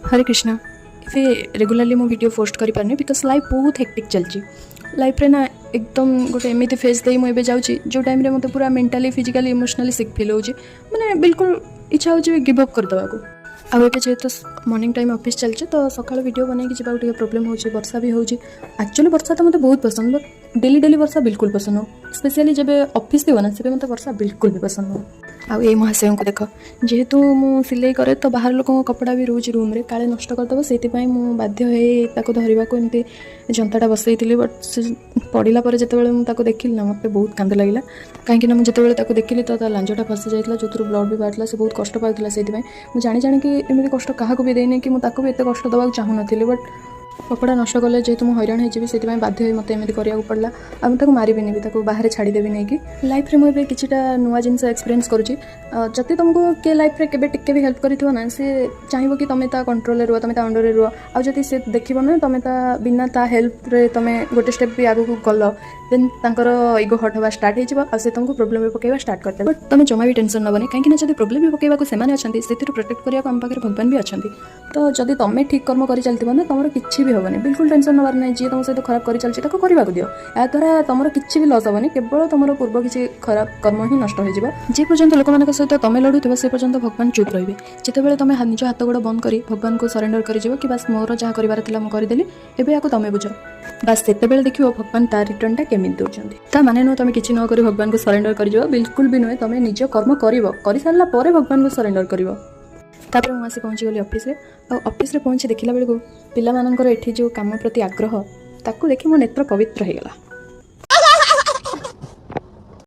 हरे Krishna इफे regularly मो video post करि पारनी because life बहुत हेक्टिक चलची लाइफ रे ना एकदम गोटे एमती फेज दे मुझे जाऊँगी जो टाइम रे मते पूरा मेंटली फिजिकली इमोशनली सिक फील होची माने बिल्कुल इच्छा होची गिव अप कर देबाको आउ ए जेहेतु मॉर्निंग टाइम ऑफिस चलছে तो सकाळ वीडियो बनै कि जाबाक प्रॉब्लम होची वर्षा भी होची एक्चुअली वर्षा तो मते बहुत पसंद बट डेली डेली वर्षा बिल्कुल पसंद हो स्पेशली जब ऑफिस थी ना से मते वर्षा बिल्कुल भी पसंद हो आउ ए महाशय को देख जेहेतु मु सिलाई करे तो बाहर लोक कपड़ा भी रोज रूम रे काले नष्ट करदेव से मु बाध्य हो धरवा को एमती जंताटा बसई बट से पड़ा पर जिते मुझे देखिली ना मत बहुत कांद लगे कहीं मुझे देखिली तो लांजटा फसी जाता जो ब्लड भी बाहर से बहुत कष्ट पाला से मुझे जानी जाणी कि एमती कष्ट क्या भी देनी कि मुझे भी एत कष्ट देवाक चाहूँ नी बट कपड़ा नष्ट कले जेहतु मुझे हैरान होती बाध्य मत एमती करा पड़ा आ मुझे मारिबिनी भी बाहर छाड़देवी नहीं कि लाइफ रे मुझे किसी नुआ जिन एक्सपीरियंस करुँची जदि तुमको के लाइफ रे केबे टिके भी हेल्प करी ना सी चाहिए कि तुम कंट्रोल रुह तुम अंडर रुह आ जदि से देखो ना तुम बिना ता हेल्प रे तुम गोटे स्टेप भी आगू गल देन तांकर इगो हट हवा स्टार्ट हो तुमको प्रोब्लेम भी पकेवा स्टार्ट करते बट तुम जमा भी टेंशन नबनी कहीं जब प्रोब्लेम भी पकेवा से प्रोटेक्ट करने आम पाखे भगवान भी अच्छा तो जदि तुम ठीक कर्म कर चलती ना तुम किसी भी हेनी बिल्कुल टेंशन नबार नहीं जी तुम सहित खराब कर चलती करने को दियो या द्वारा तुम किसी भी लस हेनी केवल तुम पूर्व किसी खराब कर्म ही नष्ट हो जे पर्यंत लोक मान सहित तुम लड़ुव से पर्यंत भगवान चुप रही जिते तुम निज हाथ गोड़ बंद कर भगवान को सरेंडर कर कि बास मोर जहाँ कर मुझे एवं या तुम बुझ बास से देखिए भगवान तार रिटर्नटा केमी दौरान ता माने नुह तुम किसी न कर भगवान को सरेंडर कर बिल्कुल भी नुहे तुम निज कर्म कर सारा पर भगवान को सरेंडर कर तापर मुझे आसी पहुँची गली ऑफिस रे पहुँची देखला बेलू पिला मानकर एठी जो काम प्रति आग्रह ताकू देखि मो नेत्र पवित्र हो गला।